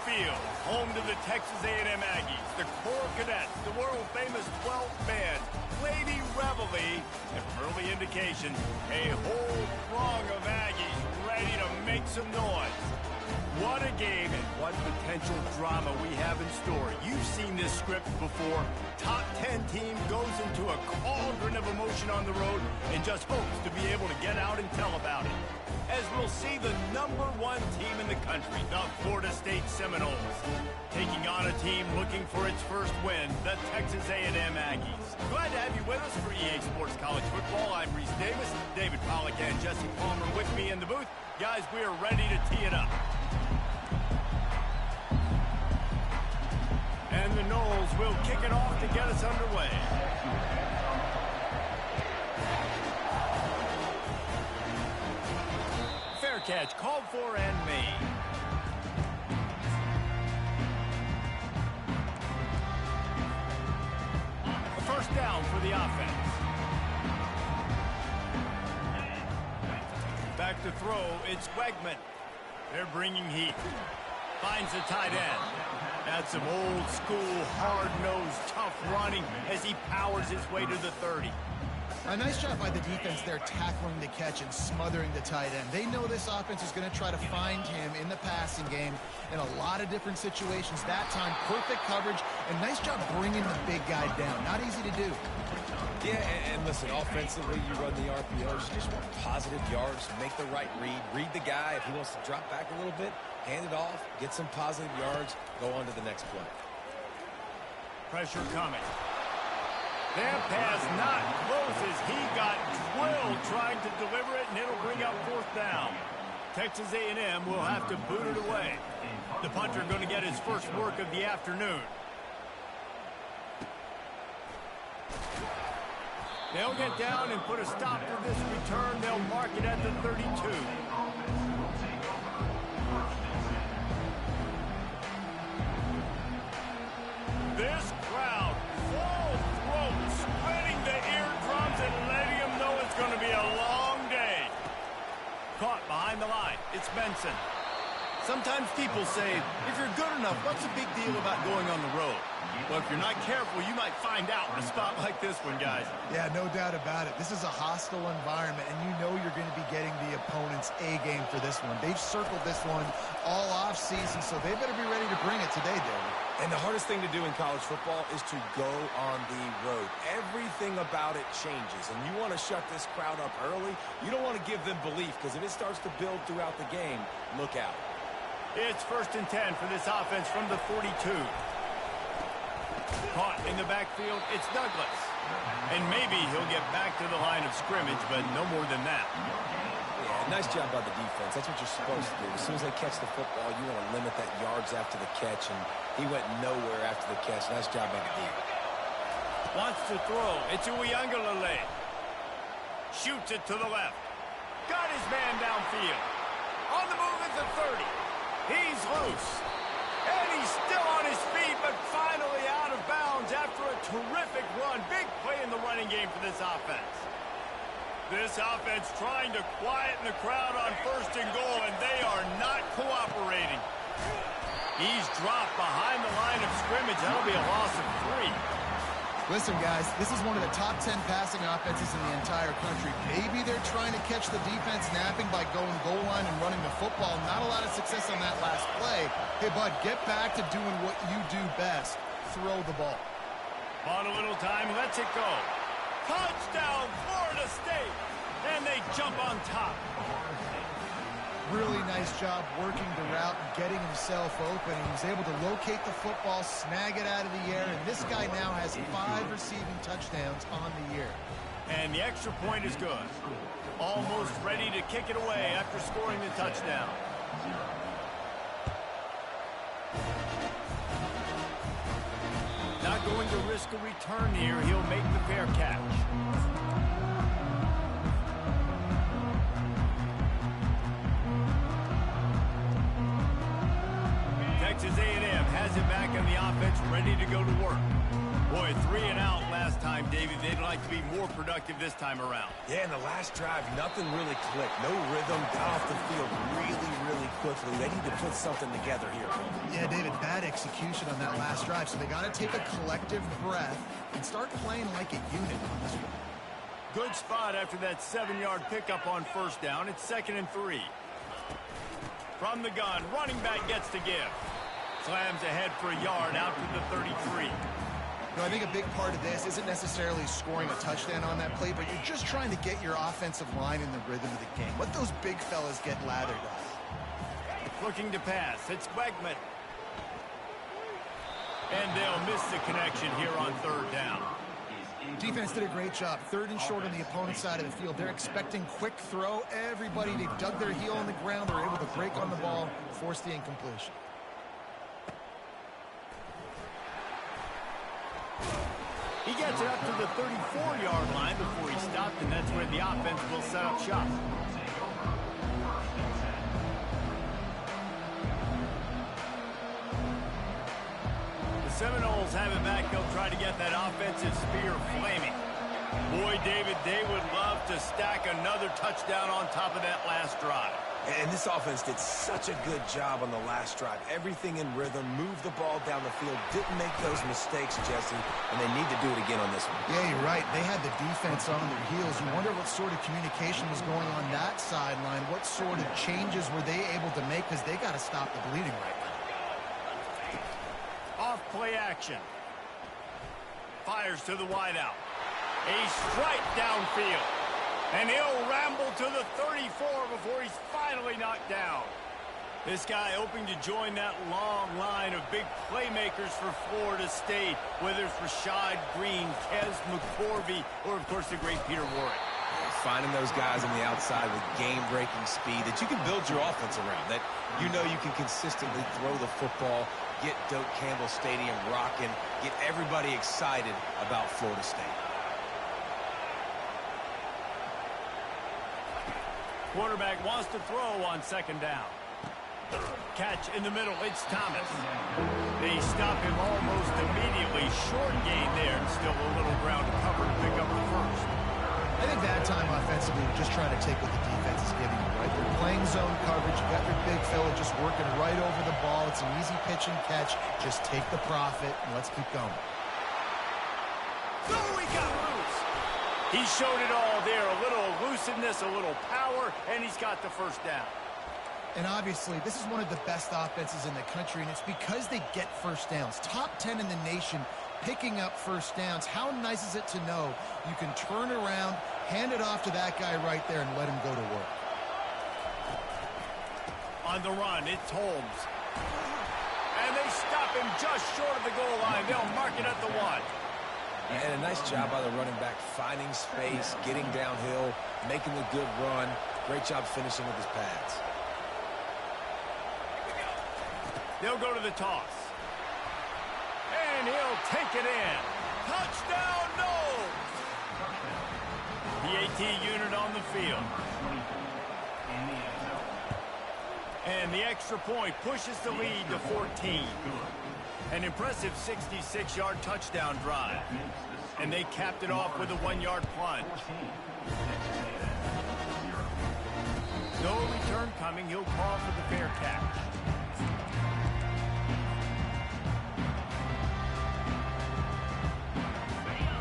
Field, home to the Texas A&M Aggies, the Coral Cadets, the world-famous 12th man, Lady Reveille, and from early indications, a whole throng of Aggies ready to make some noise. What a game and what potential drama we have in store. You've seen this script before. Top 10 team goes into a cauldron of emotion on the road and just hopes to be able to get out and tell about it. As we'll see the #1 team in the country, the Florida State Seminoles, taking on a team looking for its first win, the Texas A&M Aggies. Glad to have you with us for EA Sports College Football. I'm Reese Davis, David Pollack and Jesse Palmer with me in the booth. Guys, we are ready to tee it up. And the Noles will kick it off to get us underway. Fair catch, called for and made. A first down for the offense. Back to throw, it's Wegman. They're bringing heat. Finds the tight end. That's some old school, hard-nosed, tough running as he powers his way to the 30. A nice job by the defense there tackling the catch and smothering the tight end. They know this offense is going to try to find him in the passing game in a lot of different situations. That time, perfect coverage, and nice job bringing the big guy down. Not easy to do. Yeah, and listen, offensively, you run the RPOs. You just want positive yards, make the right read the guy. If he wants to drop back a little bit, hand it off, get some positive yards, go on to the next play. Pressure coming. That pass not close as he got drilled trying to deliver it, and it'll bring up fourth down. Texas A&M will have to boot it away. The punter going to get his first work of the afternoon. They'll get down and put a stop to this return. They'll mark it at the 32. This crowd, full throat, spreading the eardrums and letting them know it's going to be a long day. Caught behind the line. It's Benson. Sometimes people say, if you're good enough, what's the big deal about going on the road? Well, if you're not careful, you might find out in a spot like this one, guys. Yeah, no doubt about it. This is a hostile environment, and you know you're going to be getting the opponent's A game for this one. They've circled this one all off-season, so they better be ready to bring it today, David. And the hardest thing to do in college football is to go on the road. Everything about it changes, and you want to shut this crowd up early. You don't want to give them belief, because if it starts to build throughout the game, look out. It's 1st and 10 for this offense from the 42. Caught in the backfield, it's Douglas. And maybe he'll get back to the line of scrimmage, but no more than that. Yeah, nice job by the defense. That's what you're supposed to do. As soon as they catch the football, you want to limit that yards after the catch, and he went nowhere after the catch. Nice job by the defense. Wants to throw. It's Uiagalelei. Shoots it to the left. Got his man downfield. On the move at the 30. He's loose. And he's still on his feet, but finally out of bounds after a terrific run. Big play in the running game for this offense. This offense trying to quieten the crowd on 1st and goal, and they are not cooperating. He's dropped behind the line of scrimmage. That'll be a loss of 3. Listen, guys, this is one of the top 10 passing offenses in the entire country. Maybe they're trying to catch the defense napping by going goal line and running the football. Not a lot of success on that last play. Hey, bud, get back to doing what you do best. Throw the ball. On a little time, lets it go. Touchdown, Florida State! And they jump on top. Really nice job working the route and getting himself open. He was able to locate the football, snag it out of the air, and this guy now has 5 receiving touchdowns on the year. And the extra point is good. Almost ready to kick it away after scoring the touchdown. Not going to risk a return here. He'll make the fair catch. Texas A&M has it back on the offense, ready to go to work. Boy, 3 and out last time, David. They'd like to be more productive this time around. Yeah, in the last drive, nothing really clicked. No rhythm, got off the field really quickly. They need to put something together here. Yeah, David, bad execution on that last drive, so they got to take a collective breath and start playing like a unit on this one. Good spot after that 7-yard pickup on first down. It's 2nd and 3. From the gun, running back gets to give. Slams ahead for a yard out to the 33. No, I think a big part of this isn't necessarily scoring a touchdown on that play, but you're just trying to get your offensive line in the rhythm of the game. Let those big fellas get lathered up. Looking to pass. It's Wegman. And they'll miss the connection here on 3rd down. Defense did a great job. 3rd and short on the opponent's side of the field. They're expecting quick throw. Everybody, they've dug their heel on the ground. They're able to break on the ball, force the incompletion. He gets it up to the 34-yard line before he stopped, and that's where the offense will set up shop. The Seminoles have it back. They'll try to get that offensive spear flaming. Boy, David, they would love to stack another touchdown on top of that last drive. And this offense did such a good job on the last drive. Everything in rhythm, moved the ball down the field, didn't make those mistakes, Jesse, and they need to do it again on this one. Yeah, you're right. They had the defense on their heels. You wonder what sort of communication was going on that sideline. What sort of changes were they able to make, because they got to stop the bleeding right now. Off play action. Fires to the wideout. A strike downfield. And he'll ramble to the 34 before he's finally knocked down. This guy hoping to join that long line of big playmakers for Florida State, whether it's Rashad Green, Kez McCorvey, or, of course, the great Peter Warrick. Finding those guys on the outside with game-breaking speed that you can build your offense around, that you know you can consistently throw the football, get Doak Campbell Stadium rocking, get everybody excited about Florida State. Quarterback wants to throw on 2nd down. Catch in the middle. It's Thomas. They stop him almost immediately. Short gain there, and still a little ground to cover to pick up the first. I think that time offensively, you're just trying to take what the defense is giving you, right? They're playing zone coverage. You got your big fella just working right over the ball. It's an easy pitch and catch. Just take the profit, and let's keep going. Oh, he got loose. He showed it all there. A little elusiveness, a little power, and he's got the first down. And obviously, this is one of the best offenses in the country, and it's because they get first downs. Top 10 in the nation picking up first downs. How nice is it to know you can turn around, hand it off to that guy right there, and let him go to work. On the run, it's Holmes. And they stop him just short of the goal line. They'll mark it at the 1. And a nice job by the running back, finding space, getting downhill, making a good run. Great job finishing with his pads. They'll go to the toss. And he'll take it in. Touchdown, Knowles! The AT unit on the field. And the extra point pushes the lead to 14. An impressive 66-yard touchdown drive. And they capped it off with a 1-yard plunge. No return coming. He'll call for the fair catch.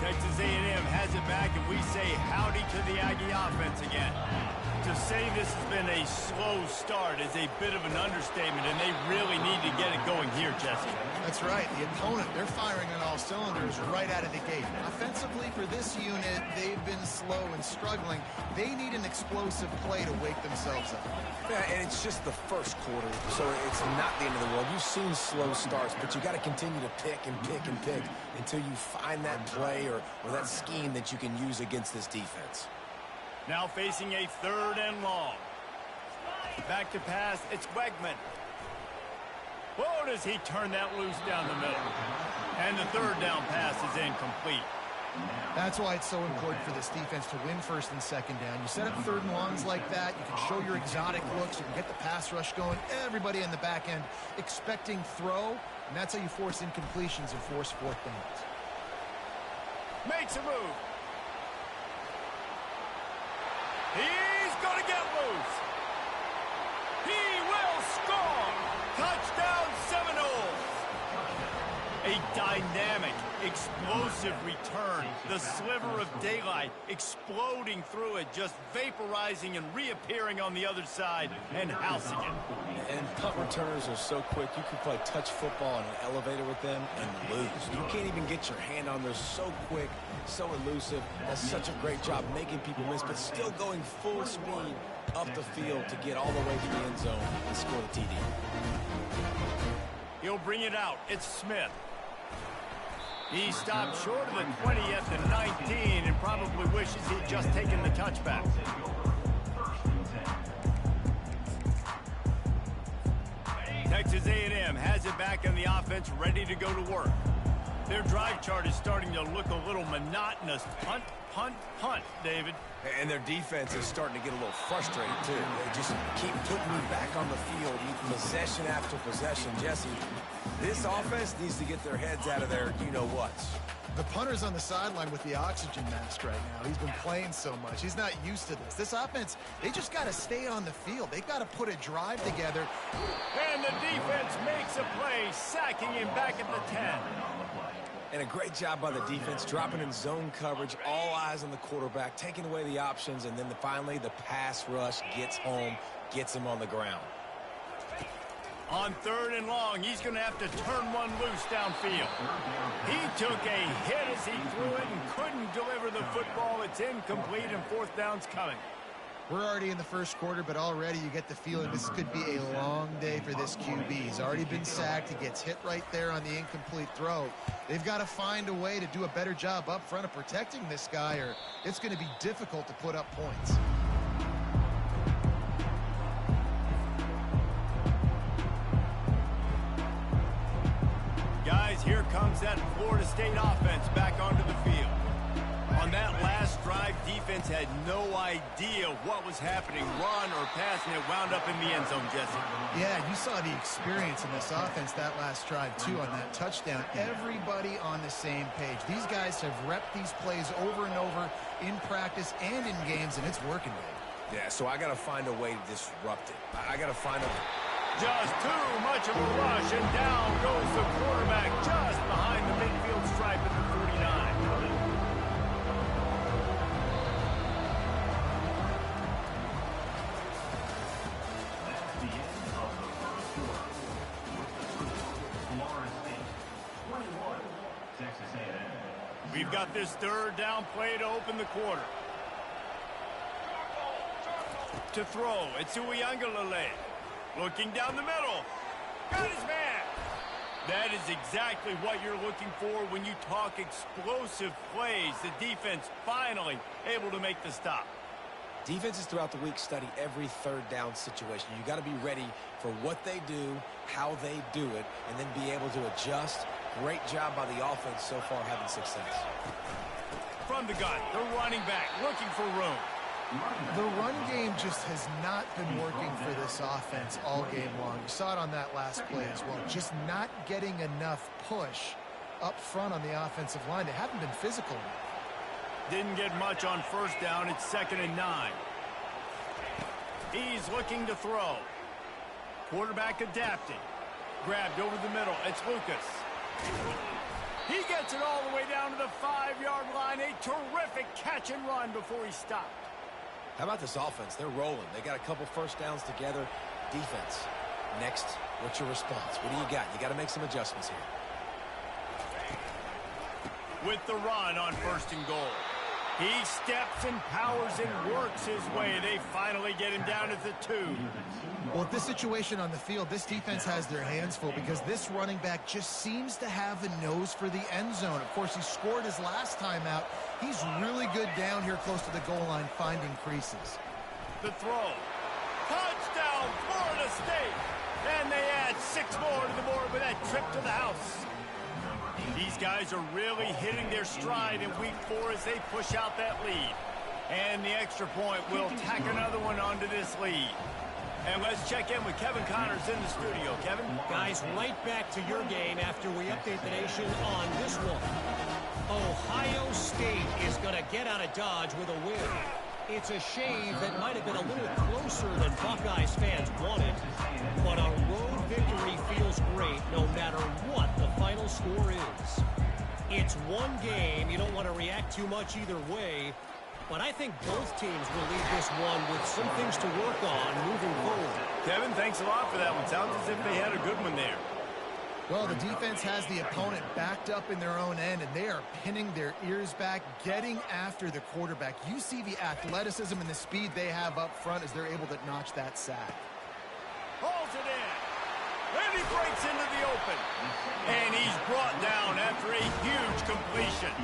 Texas A&M has it back, and we say howdy to the Aggie offense again. To say this has been a slow start is a bit of an understatement, and they really need to get it going here, Jesse. That's right. The opponent, they're firing on all cylinders right out of the gate. Offensively, for this unit, they've been slow and struggling. They need an explosive play to wake themselves up. Yeah, and it's just the first quarter, so it's not the end of the world. You've seen slow starts, but you got to continue to pick and pick and pick until you find that play or that scheme that you can use against this defense. Now facing a 3rd and long. Back to pass, it's Wegman. Whoa, does he turn that loose down the middle. And the 3rd down pass is incomplete. That's why it's so important for this defense to win 1st and 2nd down. You set up 3rd and longs like that, you can show your exotic looks, you can get the pass rush going, everybody in the back end expecting throw, and that's how you force incompletions and force 4th downs. Makes a move. He's going to get loose. He will score. Touchdown Seminoles. A dynamic, explosive return. The sliver of daylight exploding through it, just vaporizing and reappearing on the other side and housing it. And punt returners are so quick, you can play touch football in an elevator with them and lose. You can't even get your hand on them. So quick, so elusive. That's such a great job making people miss, but still going full speed up the field to get all the way to the end zone and score the TD. He'll bring it out. It's Smith. He stopped short of the 20 at the 19 and probably wishes he'd just taken the touchback. Texas A&M has it back in the offense, ready to go to work. Their drive chart is starting to look a little monotonous. Punt, punt, punt, David. And their defense is starting to get a little frustrated, too. They just keep putting me back on the field, possession after possession. Jesse, this offense needs to get their heads out of their you-know-whats. The punter's on the sideline with the oxygen mask right now. He's been playing so much. He's not used to this. This offense, they just got to stay on the field. They've got to put a drive together. And the defense makes a play, sacking him back at the 10. And a great job by the defense, dropping in zone coverage, all eyes on the quarterback, taking away the options, and then finally the pass rush gets home, gets him on the ground. On 3rd and long, he's going to have to turn one loose downfield. He took a hit as he threw it and couldn't deliver the football. It's incomplete, and 4th down's coming. We're already in the first quarter, but already you get the feeling this could be a long day for this QB. He's already been sacked. He gets hit right there on the incomplete throw. They've got to find a way to do a better job up front of protecting this guy, or it's going to be difficult to put up points. Guys, here comes that Florida State offense back onto the field. On that last drive, defense had no idea what was happening, run or pass, and it wound up in the end zone, Jesse. Yeah, you saw the experience in this offense that last drive, too, on that touchdown. Everybody on the same page. These guys have repped these plays over and over in practice and in games, and it's working, Dave. Yeah, so I got to find a way to disrupt it. I got to find a... Just too much of a rush, and down goes the quarterback just behind the midfield stripe at the 49. We've got this 3rd down play to open the quarter. To throw, it's Uiagalelei. Looking down the middle. Got his man. That is exactly what you're looking for when you talk explosive plays. The defense finally able to make the stop. Defenses throughout the week study every 3rd down situation. You got to be ready for what they do, how they do it, and then be able to adjust. Great job by the offense so far having success. From the gun, the running back looking for room. The run game just has not been working for this offense all game long. You saw it on that last play as well. Just not getting enough push up front on the offensive line. They haven't been physical enough. Didn't get much on 1st down. It's 2nd and 9. He's looking to throw. Quarterback adapting. Grabbed over the middle. It's Lucas. He gets it all the way down to the 5-yard line. A terrific catch and run before he stopped. How about this offense? They're rolling. They got a couple first downs together. Defense. Next, what's your response? What do you got? You got to make some adjustments here. With the run on 1st and goal. He steps and powers and works his way. They finally get him down at the 2. Well, at this situation on the field, this defense has their hands full because this running back just seems to have a nose for the end zone. Of course, he scored his last time out. He's really good down here close to the goal line, finding creases. The throw. Touchdown, Florida State. And they add 6 more to the board with that trip to the house. These guys are really hitting their stride in week 4 as they push out that lead. And the extra point will tack another one onto this lead. And let's check in with Kevin Connors in the studio. Kevin? Guys, right back to your game after we update the nation on this one. Ohio State is going to get out of Dodge with a win. It's a shame that might have been a little closer than Buckeyes fans wanted. But a road victory feels great no matter what the final score is. It's one game. You don't want to react too much either way. But I think both teams will leave this one with some things to work on moving forward. Kevin, thanks a lot for that one. Sounds as if they had a good one there. Well, the defense has the opponent backed up in their own end, and they are pinning their ears back, getting after the quarterback. You see the athleticism and the speed they have up front as they're able to notch that sack. Hauls it in. And he breaks into the open. And he's brought down after a huge completion.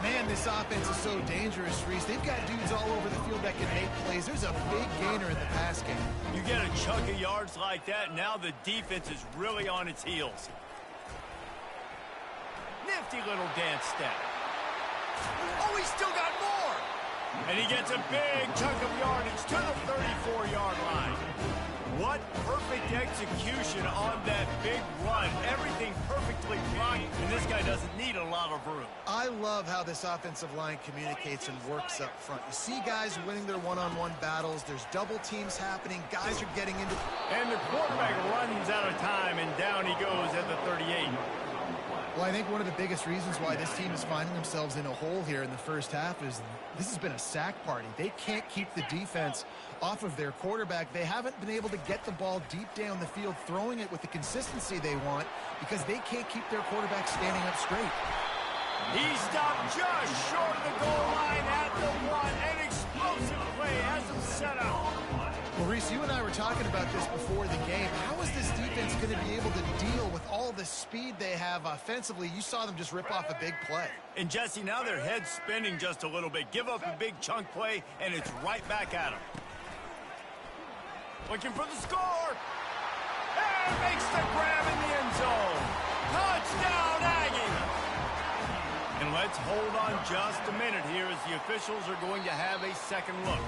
Man, this offense is so dangerous, Reese. They've got dudes all over the field that can make plays. There's a big gainer in the pass game. You get a chunk of yards like that, now the defense is really on its heels. Nifty little dance step. Oh, he's still got more! And he gets a big chunk of yardage to the 34-yard line. What perfect execution on that big run. Everything perfectly blocked, and this guy doesn't need a lot of room. I love how this offensive line communicates and works up front. You see guys winning their one-on-one battles. There's double teams happening. Guys are getting into... And the quarterback runs out of time, and down he goes at the 38. Well, I think one of the biggest reasons why this team is finding themselves in a hole here in the first half is this has been a sack party. They can't keep the defense off of their quarterback. They haven't been able to get the ball deep down the field, throwing it with the consistency they want because they can't keep their quarterback standing up straight. He stopped just short of the goal line at the 1. An explosive play has him set up. Well, Reese, you and I were talking about this before the game. How is this defense going to be able to deal with all the speed they have offensively? You saw them just rip off a big play. And, Jesse, now their head's spinning just a little bit. Give up a big chunk play, and it's right back at them. Looking for the score. And makes the grab in the end zone. Touchdown, Aggie. And let's hold on just a minute here as the officials are going to have a second look.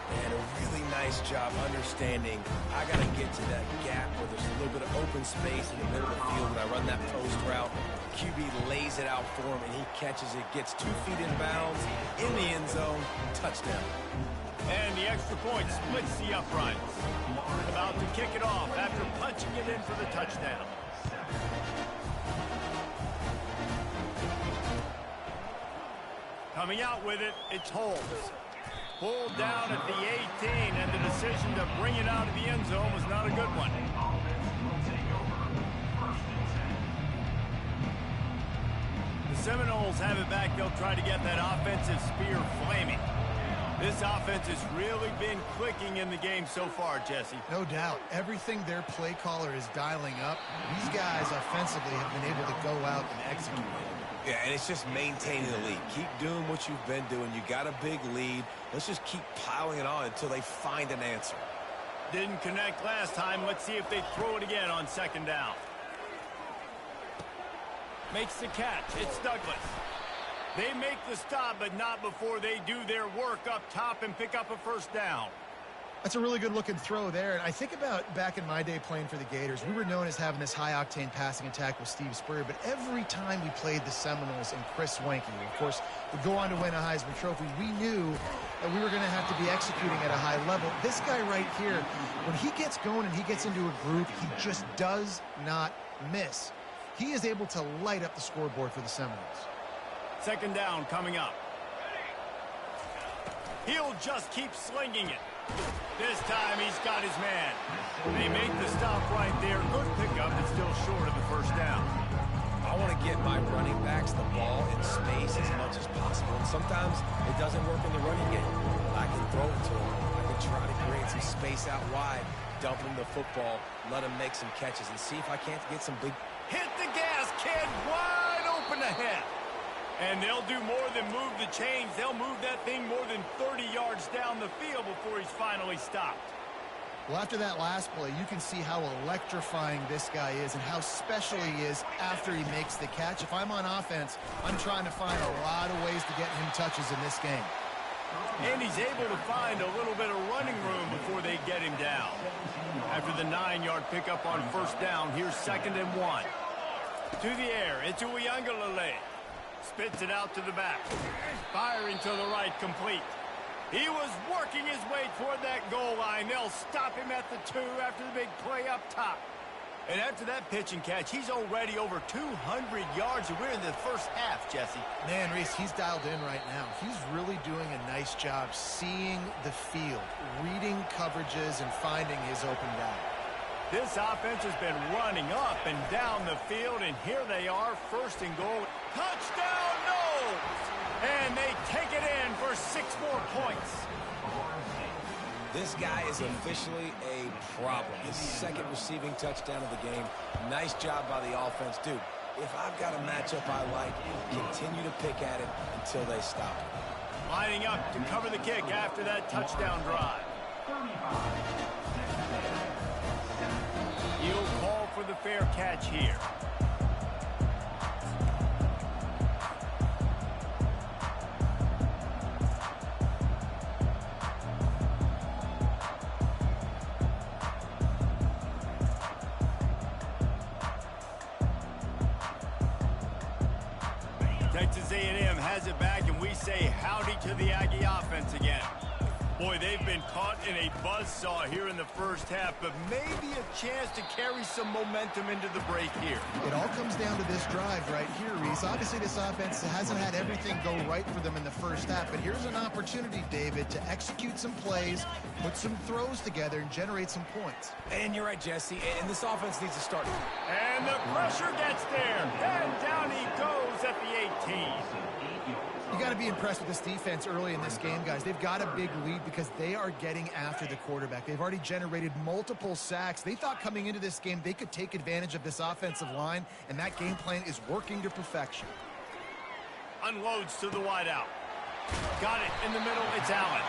And a really nice job understanding I got to get to that gap where there's a little bit of open space in the middle of the field when I run that post route. QB lays it out for him, and he catches it, gets 2 feet in bounds, in the end zone, touchdown. And the extra point splits the uprights. About to kick it off after punching it in for the touchdown. Coming out with it, it's Holmes. Pulled down at the 18, and the decision to bring it out of the end zone was not a good one. The Seminoles have it back. They'll try to get that offensive spear flaming. This offense has really been clicking in the game so far, Jesse. No doubt. Everything their play caller is dialing up, these guys offensively have been able to go out and execute. Yeah, and it's just maintaining the lead. Keep doing what you've been doing. You got a big lead. Let's just keep piling it on until they find an answer. Didn't connect last time. Let's see if they throw it again on second down. Makes the catch. It's Douglas. They make the stop, but not before they do their work up top and pick up a first down. That's a really good-looking throw there. And I think about back in my day playing for the Gators, we were known as having this high-octane passing attack with Steve Spurrier, but every time we played the Seminoles and Chris Wenke, of course, would go on to win a Heisman Trophy, we knew that we were going to have to be executing at a high level. This guy right here, when he gets going and he gets into a groove, he just does not miss. He is able to light up the scoreboard for the Seminoles. Second down coming up. He'll just keep slinging it. This time he's got his man. They make the stop right there. Good pickup, but still short of the first down. I want to get my running backs the ball in space as much as possible. And sometimes it doesn't work in the running game. I can throw it to them. I can try to create some space out wide, dump him the football, let him make some catches, and see if I can't get some big... Hit the gas, kid. Wide open ahead. And they'll do more than move the chains. They'll move that thing more than 30 yards down the field before he's finally stopped. Well, after that last play, you can see how electrifying this guy is and how special he is after he makes the catch. If I'm on offense, I'm trying to find a lot of ways to get him touches in this game. And he's able to find a little bit of running room before they get him down. After the 9-yard pickup on first down, here's 2nd and 1. To the air, it's WhEn. Spits it out to the back. Firing to the right, complete. He was working his way toward that goal line. They'll stop him at the 2 after the big play up top. And after that pitch and catch, he's already over 200 yards, and we're in the first half, Jesse. Man, Reese, he's dialed in right now. He's really doing a nice job seeing the field, reading coverages, and finding his open guy. This offense has been running up and down the field, and here they are, 1st and goal. Touchdown, no! And they take it in for 6 more points. This guy is officially a problem. His 2nd receiving touchdown of the game. Nice job by the offense. Dude, if I've got a matchup I like, continue to pick at it until they stop it. Lining up to cover the kick after that touchdown drive. He'll call for the fair catch here. Texas A&M has it back, and we say howdy to the Aggie offense again. Boy, they've been caught in a buzzsaw here in the first half, but maybe a chance to carry some momentum into the break here. It all comes down to this drive right here, Reese. Obviously, this offense hasn't had everything go right for them in the first half, but here's an opportunity, David, to execute some plays, put some throws together, and generate some points. And you're right, Jesse, and this offense needs to start. And the pressure gets there, and down he goes at the 18. You got to be impressed with this defense early in this game, guys. They've got a big lead because they are getting after the quarterback. They've already generated multiple sacks. They thought coming into this game they could take advantage of this offensive line, and that game plan is working to perfection. Unloads to the wideout. Got it in the middle. It's Allen.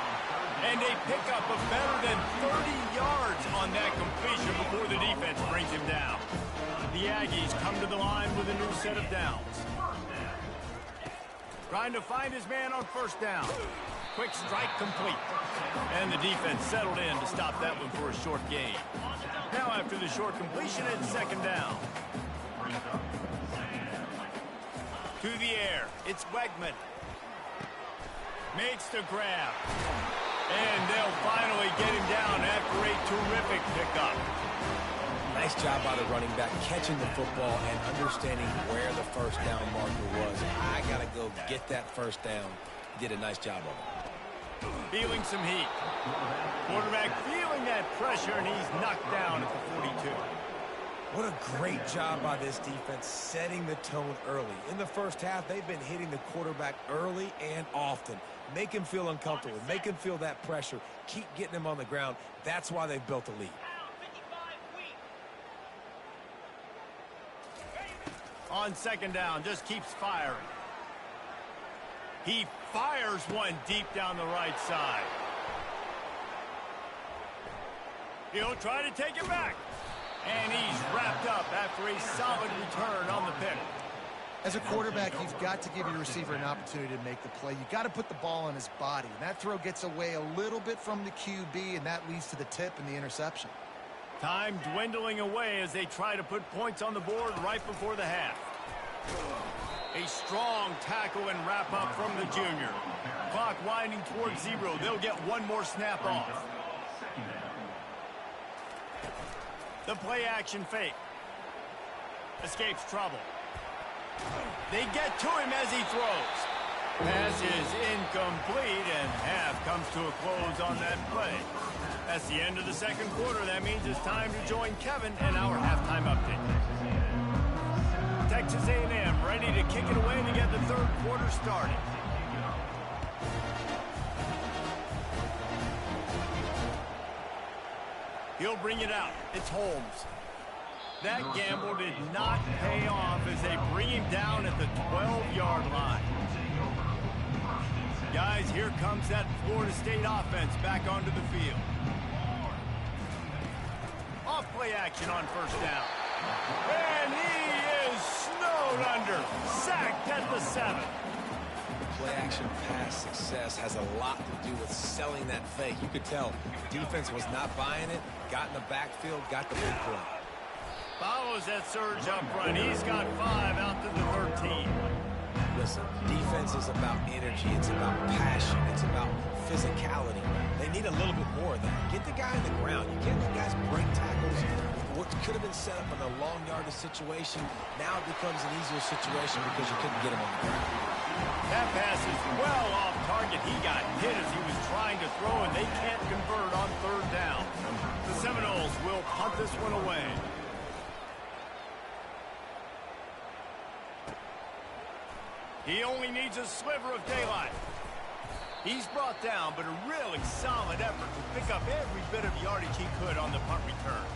And a pickup of better than 30 yards on that completion before the defense brings him down. The Aggies come to the line with a new set of downs. Trying to find his man on first down. Quick strike complete. And the defense settled in to stop that one for a short gain. Now after the short completion, it's 2nd down. To the air, it's Wegman. Makes the grab. And they'll finally get him down after a terrific pickup. Nice job by the running back, catching the football and understanding where the first down marker was. I got to go get that first down. Did a nice job of it. Feeling some heat. Quarterback feeling that pressure, and he's knocked down at the 42. What a great job by this defense setting the tone early. In the first half, they've been hitting the quarterback early and often. Make him feel uncomfortable. Make him feel that pressure. Keep getting him on the ground. That's why they've built a lead. On 2nd down, just keeps firing. He fires one deep down the right side. He'll try to take it back. And he's wrapped up after a solid return on the pick. As a quarterback, you've got to give your receiver an opportunity to make the play. You've got to put the ball on his body. And that throw gets away a little bit from the QB, and that leads to the tip and the interception. Time dwindling away as they try to put points on the board right before the half. A strong tackle and wrap up from the junior. Clock winding towards 0. They'll get one more snap off. The play action fake. Escapes trouble. They get to him as he throws. Pass is incomplete, and half comes to a close on that play. That's the end of the second quarter. That means it's time to join Kevin and our halftime update. Texas A&M ready to kick it away to get the third quarter started. He'll bring it out. It's Holmes. That gamble did not pay off as they bring him down at the 12-yard line. Guys, here comes that Florida State offense back onto the field. Off-play action on first down. And he is snowed under. Sacked at the 7. Play-action pass success has a lot to do with selling that fake. You could tell defense was not buying it, got in the backfield, got the big play. Follows that surge up front. He's got 5 out to the 13. Listen, defense is about energy. It's about passion. It's about physicality. They need a little bit more of that. Get the guy on the ground. You can't let guys break tackles. What could have been set up in a long yardage situation, now it becomes an easier situation because you couldn't get him on the ground. That pass is well off target. He got hit as he was trying to throw, and they can't convert on third down. The Seminoles will punt this one away. He only needs a sliver of daylight. He's brought down, but a really solid effort to pick up every bit of yardage he could on the punt return.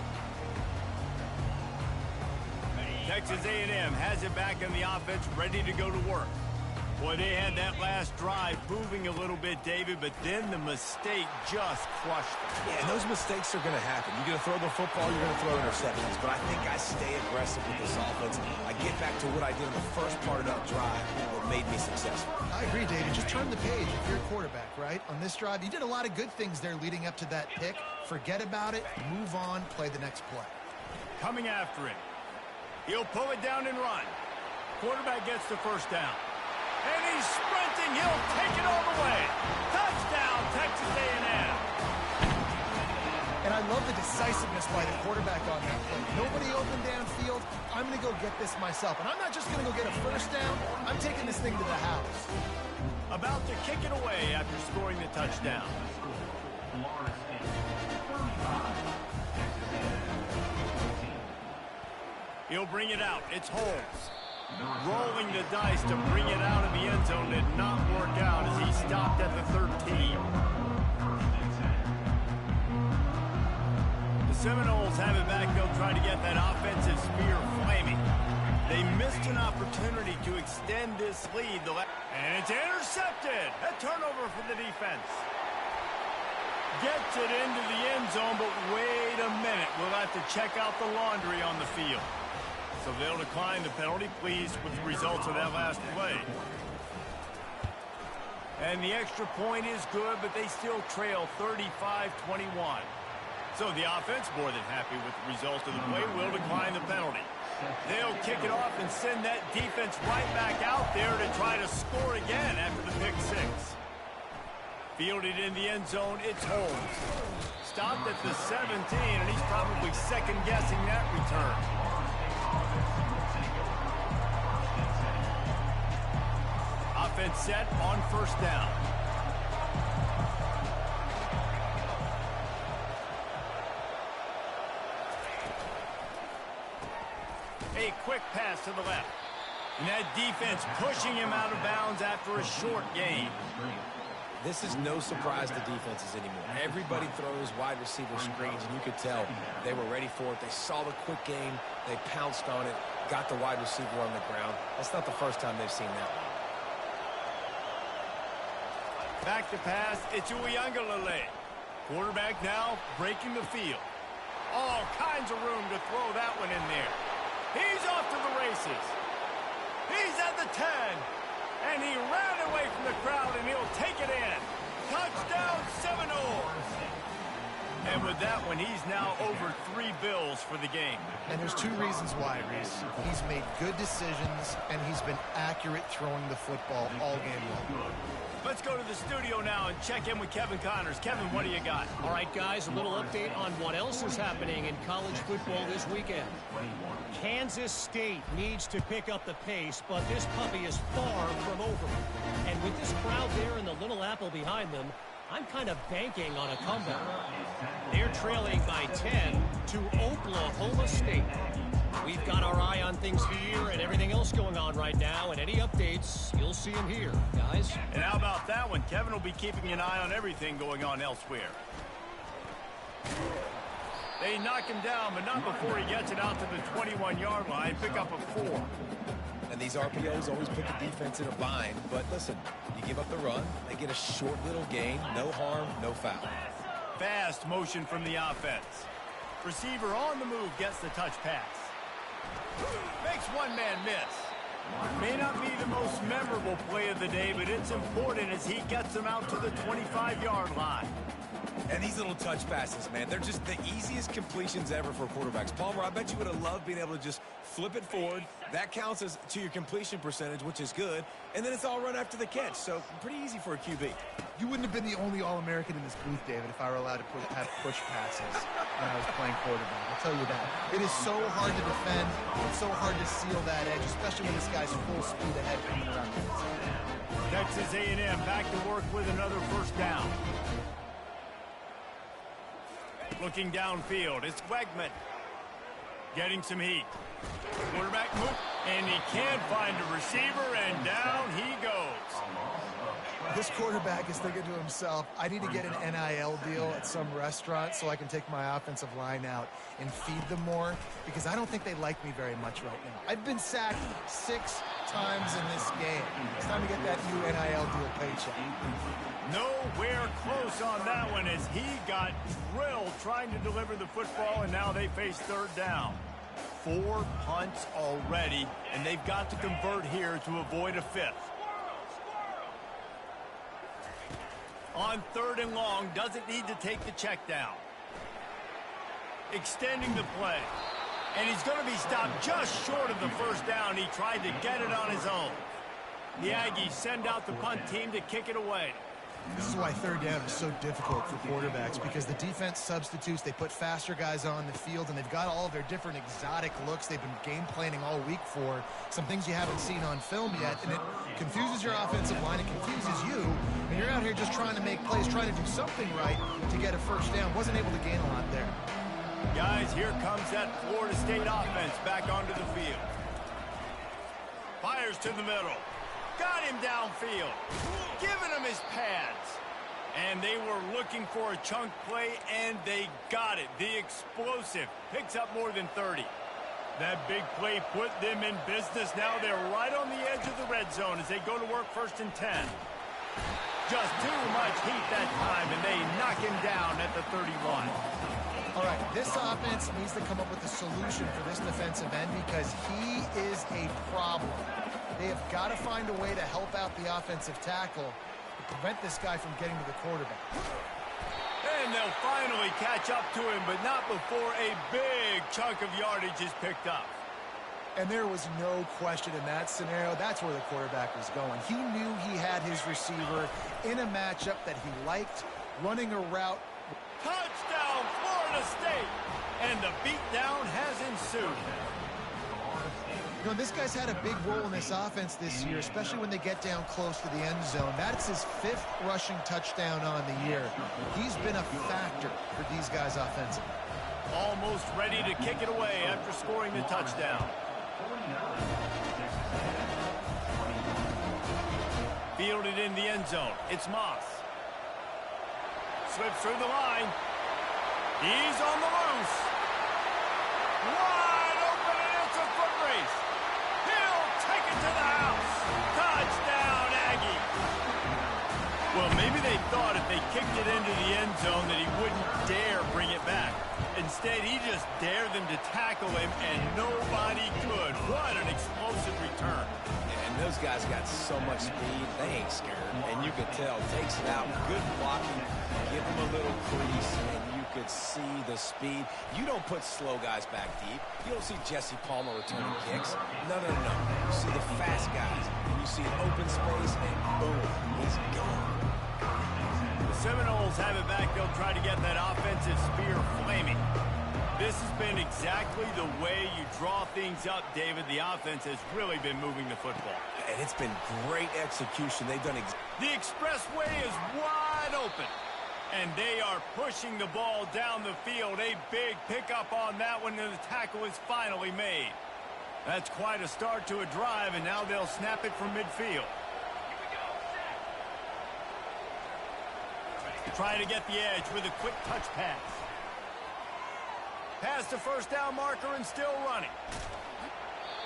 Texas A&M has it back in the offense, ready to go to work. Boy, they had that last drive moving a little bit, David, but then the mistake just crushed them. Yeah, and those mistakes are going to happen. You're going to throw the football, you're going to throw interceptions. But I think I stay aggressive with this offense. I get back to what I did in the first part of that drive that made me successful. I agree, David. Just turn the page if you're a quarterback, right? On this drive, you did a lot of good things there leading up to that pick. Forget about it, move on, play the next play. Coming after it. He'll pull it down and run. Quarterback gets the first down. And he's sprinting. He'll take it all the way. Touchdown, Texas A&M. And I love the decisiveness by the quarterback on that play. Nobody open downfield. I'm going to go get this myself. And I'm not just going to go get a first down. I'm taking this thing to the house. About to kick it away after scoring the touchdown. He'll bring it out. It's Holmes. Rolling the dice to bring it out of the end zone did not work out as he stopped at the 13. The Seminoles have it back. They'll try to get that offensive spear flaming. They missed an opportunity to extend this lead. And it's intercepted. A turnover for the defense. Gets it into the end zone, but wait a minute. We'll have to check out the laundry on the field. So they'll decline the penalty, pleased with the results of that last play. And the extra point is good, but they still trail 35-21. So the offense, more than happy with the result of the play, will decline the penalty. They'll kick it off and send that defense right back out there to try to score again after the pick six. Fielded in the end zone, it's Holmes. Stopped at the 17, and he's probably second-guessing that return. Offense set on first down. A quick pass to the left. And that defense pushing him out of bounds after a short gain. This is no surprise to defenses anymore. Everybody throws wide receiver screens, and you could tell they were ready for it. They saw the quick game. They pounced on it, got the wide receiver on the ground. That's not the first time they've seen that one. Back to pass, it's Uyunglele. Quarterback now breaking the field. All kinds of room to throw that one in there. He's off to the races. He's at the 10. And he ran away from the crowd, and he'll take it in. Touchdown, Seminoles. And with that one, he's now over 3 bills for the game. And there's 2 reasons why, Reese. He's made good decisions, and he's been accurate throwing the football all game long. Let's go to the studio now and check in with Kevin Connors. Kevin, what do you got? All right, guys, a little update on what else is happening in college football this weekend. Kansas State needs to pick up the pace, but this puppy is far from over. And with this crowd there and the Little Apple behind them, I'm kind of banking on a comeback. They're trailing by 10 to Oklahoma State. We've got our eye on things here and everything else going on right now, and any updates, you'll see them here, guys. And how about that one? Kevin will be keeping an eye on everything going on elsewhere. They knock him down, but not before he gets it out to the 21-yard line. Pick up a 4. And these RPOs always put the defense in a bind. But listen, you give up the run, they get a short little gain, no harm, no foul. Fast motion from the offense. Receiver on the move gets the touch pass. Makes one man miss. May not be the most memorable play of the day, but it's important as he gets them out to the 25-yard line. And these little touch passes, man, they're just the easiest completions ever for quarterbacks. Palmer, I bet you would have loved being able to just flip it forward. That counts as to your completion percentage, which is good. And then it's all run after the catch, so pretty easy for a QB. You wouldn't have been the only All-American in this booth, David, if I were allowed to have push passes when I was playing quarterback. I'll tell you that. It is so hard to defend. It's so hard to seal that edge, especially when this guy's full speed ahead coming around the inside. Texas A&M back to work with another first down. Looking downfield, it's Wegman. Getting some heat. Quarterback move, and he can't find a receiver, and down he goes. This quarterback is thinking to himself, I need to get an NIL deal at some restaurant so I can take my offensive line out and feed them more, because I don't think they like me very much right now. I've been sacked 6 times in this game. It's time to get that new NIL deal paycheck. Nowhere close on that one as he got drilled trying to deliver the football, and now they face third down. 4 punts already, and they've got to convert here to avoid a 5th. On 3rd and long, doesn't need to take the check down. Extending the play. And he's going to be stopped just short of the first down. He tried to get it on his own. The Aggies send out the punt team to kick it away. This is why 3rd down is so difficult for quarterbacks, because the defense substitutes, they put faster guys on the field, and they've got all of their different exotic looks they've been game planning all week for, some things you haven't seen on film yet, and it confuses your offensive line, it confuses you, and you're out here just trying to make plays, trying to do something right to get a first down. Wasn't able to gain a lot there. Guys, here comes that Florida State offense back onto the field. Fires to the middle. Got him downfield. Giving him his pads. And they were looking for a chunk play, and they got it. The explosive picks up more than 30. That big play put them in business. Now they're right on the edge of the red zone as they go to work 1st and 10. Just too much heat that time, and they knock him down at the 31. All right, this offense needs to come up with a solution for this defensive end, because he is a problem. They have got to find a way to help out the offensive tackle to prevent this guy from getting to the quarterback. And they'll finally catch up to him, but not before a big chunk of yardage is picked up. And there was no question in that scenario. That's where the quarterback was going. He knew he had his receiver in a matchup that he liked, running a route. Touchdown, Florida State! And the beatdown has ensued. You know, this guy's had a big role in this offense this year, especially when they get down close to the end zone. That's his 5th rushing touchdown on the year. He's been a factor for these guys offensively. Almost ready to kick it away after scoring the touchdown. Fielded in the end zone. It's Moss. Slips through the line. He's on the loose. Wide open, and it's a foot race. He'll take it to the house. Touchdown, Aggie. Well, maybe they thought if they kicked it into the end zone that he wouldn't dare bring it back. Instead, he just dared them to tackle him, and nobody could. What an explosive return. And those guys got so much speed, they ain't scared. And you could tell, takes it out, good blocking, give them a little crease, and you could see the speed. You don't put slow guys back deep. You don't see Jesse Palmer returning kicks. No. You see the fast guys. You see an open space, and boom, he's gone. The Seminoles have it back. They'll try to get that offensive spear flaming. This has been exactly the way you draw things up, David. The offense has really been moving the football. And it's been great execution. They've done the expressway is wide open. And they are pushing the ball down the field. A big pickup on that one, and the tackle is finally made. That's quite a start to a drive, and now they'll snap it from midfield. Trying to get the edge with a quick touch pass. Past the first down marker and still running.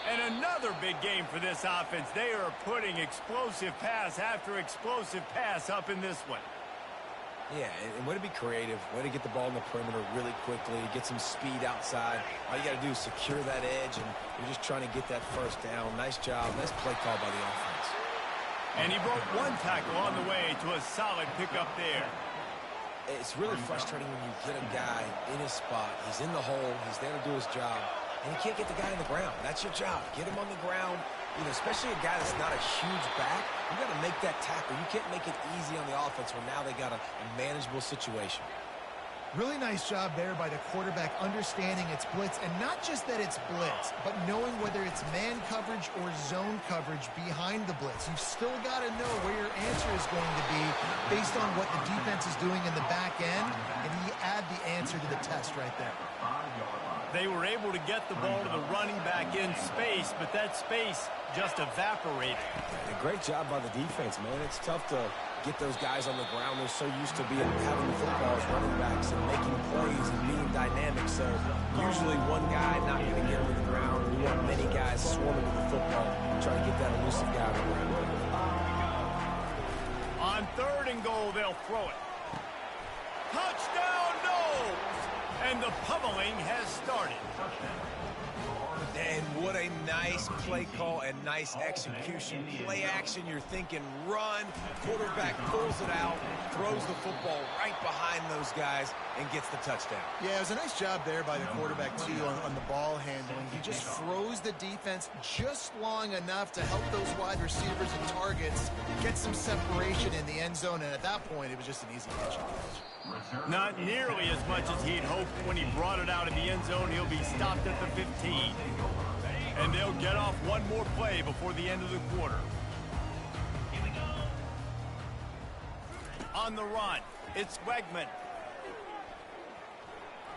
And another big game for this offense. They are putting explosive pass after explosive pass up in this one. Yeah, and way to be creative, way to get the ball in the perimeter really quickly, get some speed outside. All you got to do is secure that edge, and you're just trying to get that first down. Nice job. Nice play call by the offense. And he broke one tackle on the way to a solid pickup there. It's really frustrating when you get a guy in his spot. He's in the hole. He's there to do his job. And you can't get the guy on the ground. That's your job. Get him on the ground. You know, especially a guy that's not a huge back. You got to make that tackle. You can't make it easy on the offense when now they got a manageable situation. Really nice job there by the quarterback understanding it's blitz, and not just that it's blitz, but knowing whether it's man coverage or zone coverage behind the blitz. You've still got to know where your answer is going to be based on what the defense is doing in the back end, and you add the answer to the test right there. They were able to get the ball to the running back in space, but that space just evaporated. A great job by the defense, man. It's tough to get those guys on the ground. They're so used to having the football as running backs and making plays and being dynamic. So usually one guy not going to get them to the ground. We want many guys swarming to the football, trying to get that elusive guy on the ground. On 3rd and goal, they'll throw it. Touchdown, no! And the pummeling has started. And what a nice play call and nice execution. Play action, you're thinking run. Quarterback pulls it out, throws the football right behind those guys, and gets the touchdown. Yeah, it was a nice job there by the quarterback, too, on the ball handling. He just froze the defense just long enough to help those wide receivers and targets get some separation in the end zone, and at that point, it was just an easy catch. Not nearly as much as he'd hoped when he brought it out of the end zone. He'll be stopped at the 15. And they'll get off one more play before the end of the quarter. On the run, it's Wegman.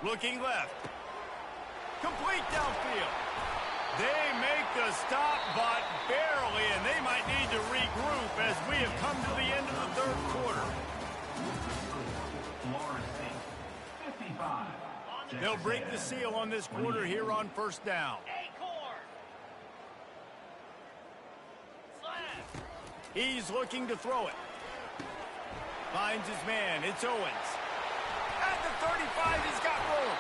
Looking left. Complete downfield. They make the stop, but barely, and they might need to regroup as we have come to the end of the 3rd quarter. They'll break the seal on this quarter here on 1st down. He's looking to throw it. Finds his man. It's Owens. At the 35, he's got room.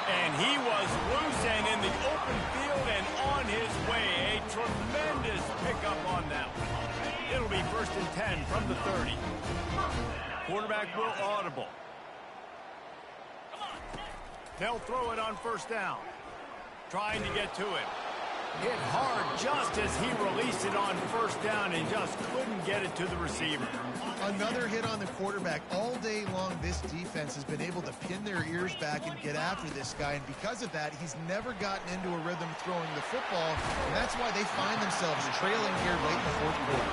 And he was loose and in the open field and on his way. A tremendous pickup on that one. It'll be 1st and 10 from the 30. Quarterback will audible. They'll throw it on 1st down. Trying to get to it. Hit hard just as he released it on 1st down and just couldn't get it to the receiver. Another hit on the quarterback. All day long, this defense has been able to pin their ears back and get after this guy, and because of that, he's never gotten into a rhythm throwing the football, and that's why they find themselves trailing here late in the 4th quarter.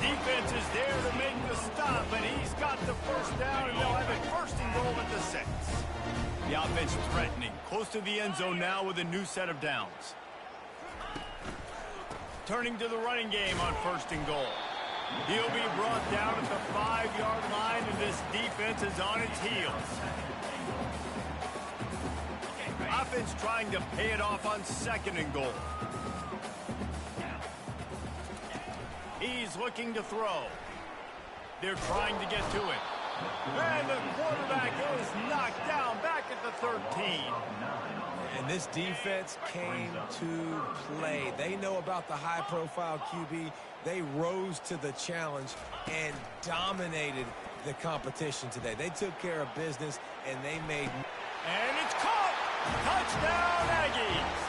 Defense is there to make the stop, but he's got the 1st down, and they'll have it 1st and goal at the 6. The offense threatening, close to the end zone now with a new set of downs. Turning to the running game on 1st and goal. He'll be brought down at the 5-yard line, and this defense is on its heels. Offense trying to pay it off on 2nd and goal. He's looking to throw. They're trying to get to it. And the quarterback is knocked down back at the 13. And this defense came to play. They know about the high-profile QB. They rose to the challenge and dominated the competition today. They took care of business, and they made... And it's caught! Touchdown, Aggies!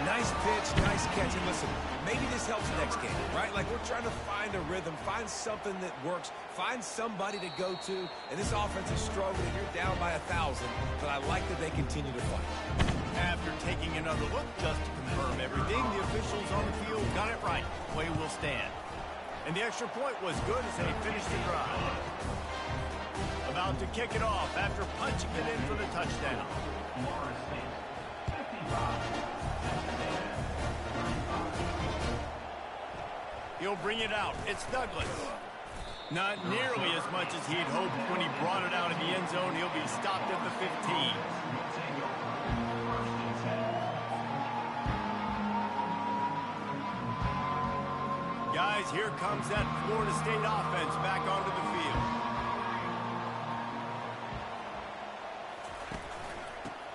Nice pitch, nice catch. And listen, maybe this helps next game, right? Like, we're trying to find a rhythm, find something that works, find somebody to go to. And this offense is struggling. You're down by 1,000, but I like that they continue to fight. After taking another look just to confirm everything, the officials on the field got it right. Play will stand. And the extra point was good as they finished the drive. About to kick it off after punching it in for the touchdown. He'll bring it out. It's Douglas. Not nearly as much as he'd hoped when he brought it out in the end zone. He'll be stopped at the 15. Guys, here comes that Florida State offense back onto the field.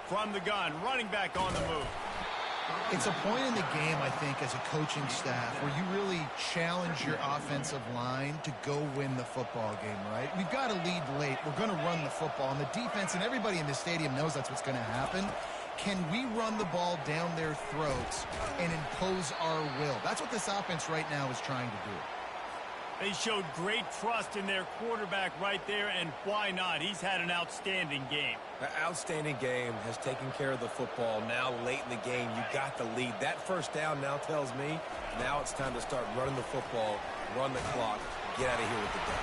From the gun, running back on the move. It's a point in the game, I think, as a coaching staff where you really challenge your offensive line to go win the football game, right? We've got to lead late. We're going to run the football. And the defense and everybody in the stadium knows that's what's going to happen. Can we run the ball down their throats and impose our will? That's what this offense right now is trying to do. They showed great trust in their quarterback right there, and why not? He's had an outstanding game. An outstanding game, has taken care of the football. Now, late in the game, you got the lead. That first down now tells me now it's time to start running the football, run the clock, get out of here with the day.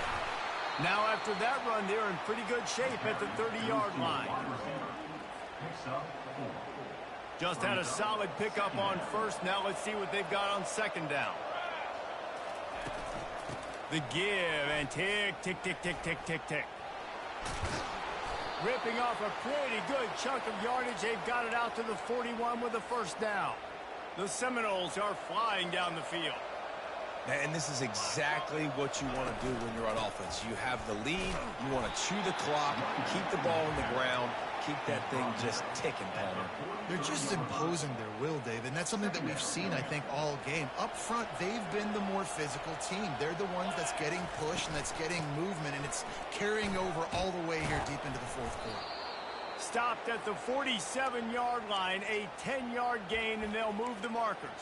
Now, after that run, they're in pretty good shape at the 30-yard line. Just had a solid pickup on first. Now let's see what they've got on second down. The give, and tick, tick, tick, tick, tick, tick, tick. Ripping off a pretty good chunk of yardage. They've got it out to the 41 with a first down. The Seminoles are flying down the field. And this is exactly what you want to do when you're on offense. You have the lead. You want to chew the clock, keep the ball on the ground, keep that thing just ticking, Palmer. They're just imposing their will, David, and that's something that we've seen, I think, all game. Up front, they've been the more physical team. They're the ones that's getting pushed and that's getting movement, and it's carrying over all the way here deep into the fourth quarter. Stopped at the 47-yard line, a 10-yard gain, and they'll move the markers.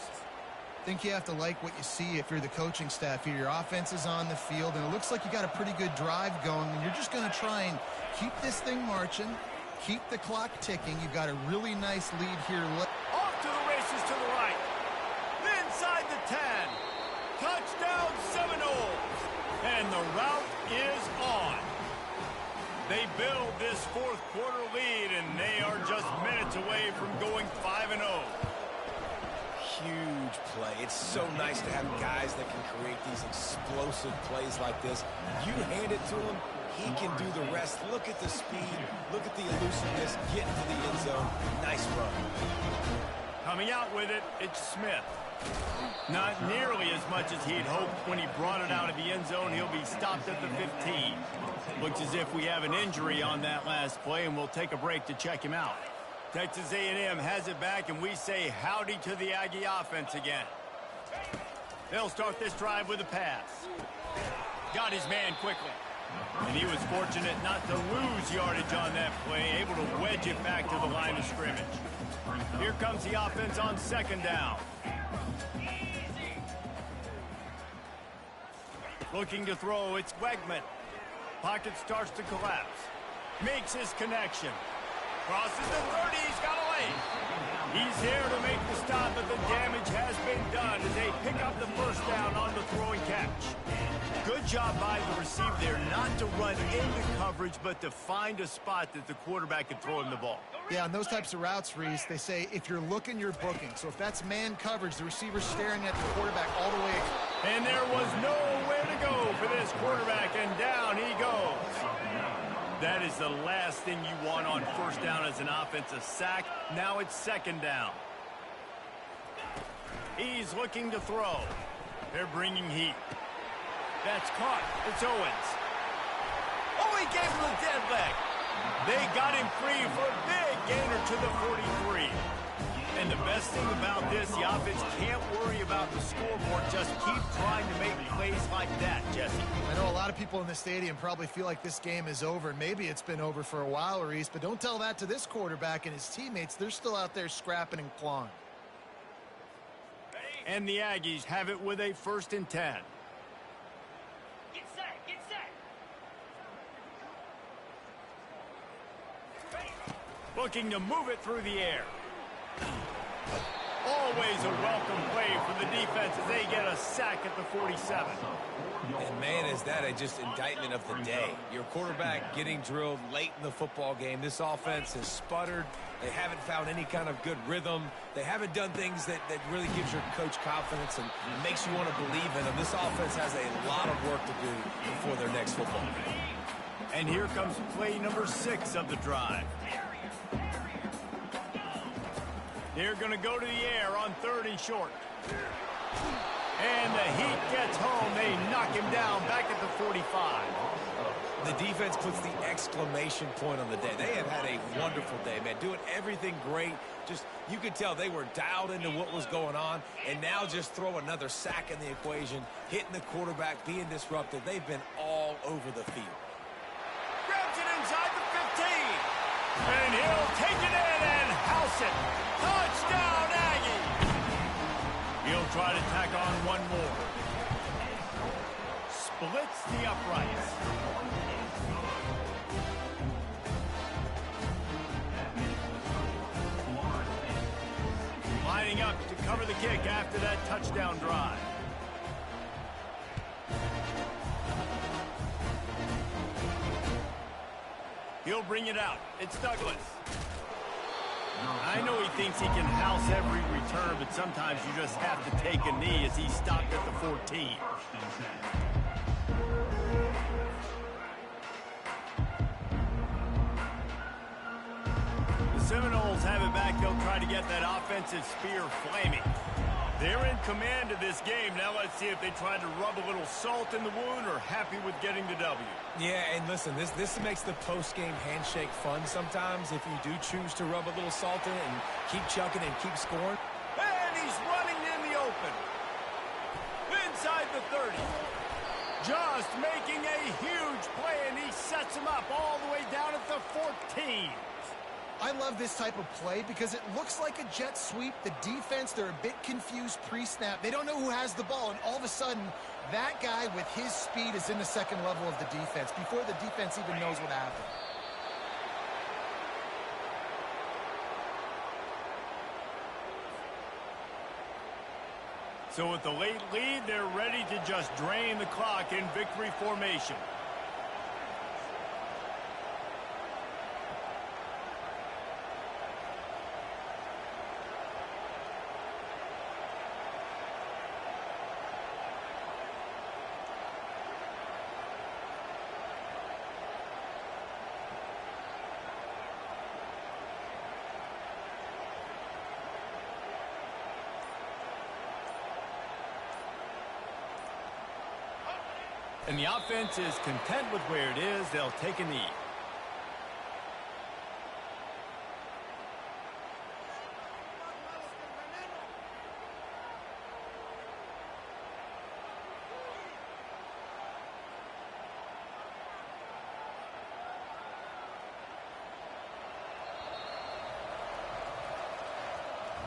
I think you have to like what you see if you're the coaching staff here. Your offense is on the field, and it looks like you got a pretty good drive going, and you're just going to try and keep this thing marching, keep the clock ticking. You've got a really nice lead here. Off to the races to the right. Inside the 10. Touchdown Seminoles. And the route is on. They build this fourth quarter lead, and they are just minutes away from going 5-0. Huge play. It's so nice to have guys that can create these explosive plays like this. You hand it to him, he can do the rest. Look at the speed. Look at the elusiveness. Get into the end zone. Nice run. Coming out with it, it's Smith. Not nearly as much as he'd hoped when he brought it out of the end zone. He'll be stopped at the 15. Looks as if we have an injury on that last play, and we'll take a break to check him out. Texas A&M has it back, and we say howdy to the Aggie offense again. They'll start this drive with a pass. Got his man quickly. And he was fortunate not to lose yardage on that play, able to wedge it back to the line of scrimmage. Here comes the offense on second down. Looking to throw, it's Wegman. Pocket starts to collapse. Makes his connection. Crosses the 30, he's got a lane. He's here to make the stop, but the damage has been done as they pick up the first down on the throwing catch. Good job by the receiver there, not to run into coverage, but to find a spot that the quarterback can throw him the ball. Yeah, on those types of routes, Reese, they say if you're looking, you're booking. So if that's man coverage, the receiver's staring at the quarterback all the way. And there was nowhere to go for this quarterback, and down he goes. That is the last thing you want on first down as an offensive sack. Now it's second down. He's looking to throw. They're bringing heat. That's caught. It's Owens. Oh, he gave him a dead leg. They got him free for a big gainer to the 43. And the best thing about this, the offense can't worry about the scoreboard. Just keep trying to make plays like that, Jesse. I know a lot of people in the stadium probably feel like this game is over. Maybe it's been over for a while, Reese, but don't tell that to this quarterback and his teammates. They're still out there scrapping and clawing. And the Aggies have it with a 1st and 10. Get set, get set. Looking to move it through the air. Always a welcome play for the defense as they get a sack at the 47. And man, is that a just indictment of the day. Your quarterback getting drilled late in the football game. This offense has sputtered. They haven't found any kind of good rhythm. They haven't done things that really gives your coach confidence and makes you want to believe in them. This offense has a lot of work to do before their next football game. And here comes play number 6 of the drive. They're going to go to the air on 3rd and short. And the Heat gets home. They knock him down back at the 45. The defense puts the exclamation point on the day. They have had a wonderful day, man. Doing everything great. Just, you could tell they were dialed into what was going on. And now just throw another sack in the equation. Hitting the quarterback, being disruptive. They've been all over the field. Grabs it inside the 15. And he'll take it in and house it. Touchdown, Aggies. He'll try to tack on one more. Splits the uprights. Lining up to cover the kick after that touchdown drive. He'll bring it out. It's Douglas. I know he thinks he can house every return, but sometimes you just have to take a knee as he stopped at the 14. The Seminoles have it back. They'll try to get that offensive spear flaming. They're in command of this game. Now let's see if they try to rub a little salt in the wound or happy with getting the W. Yeah, and listen, this makes the post-game handshake fun sometimes if you do choose to rub a little salt in it and keep chucking and keep scoring. And he's running in the open. Inside the 30. Just making a huge play, and he sets him up all the way down at the 14. I love this type of play because it looks like a jet sweep. The defense, they're a bit confused pre-snap. They don't know who has the ball, and all of a sudden, that guy with his speed is in the second level of the defense before the defense even knows what happened. So with the late lead, they're ready to just drain the clock in victory formation. And the offense is content with where it is. They'll take a knee.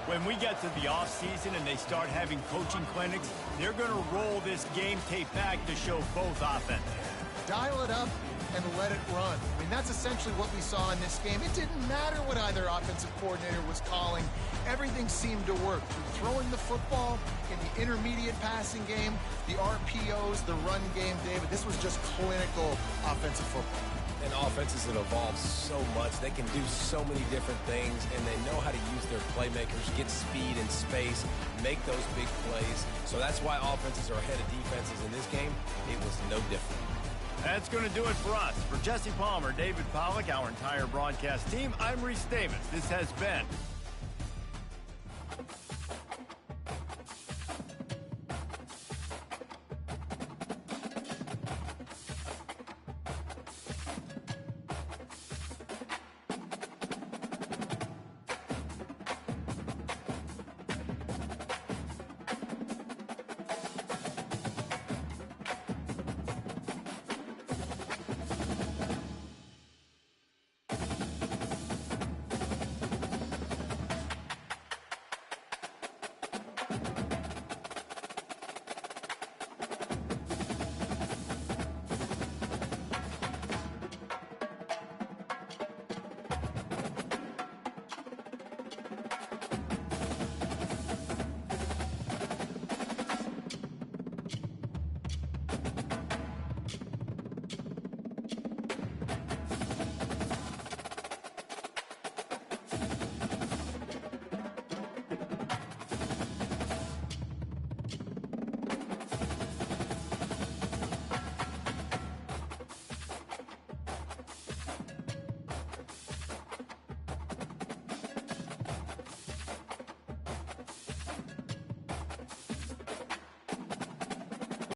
When we get to the offseason and they start having coaching clinics, they're going to roll this game tape back to show both offenses. Dial it up and let it run. I mean, that's essentially what we saw in this game. It didn't matter what either offensive coordinator was calling. Everything seemed to work. Through throwing the football, in the intermediate passing game, the RPOs, the run game, David. This was just clinical offensive football. And offenses have evolved so much. They can do so many different things, and they know how to use their playmakers, get speed and space, make those big plays. So that's why offenses are ahead of defenses in this game. It was no different. That's going to do it for us. For Jesse Palmer, David Pollack, our entire broadcast team, I'm Reese Davis. This has been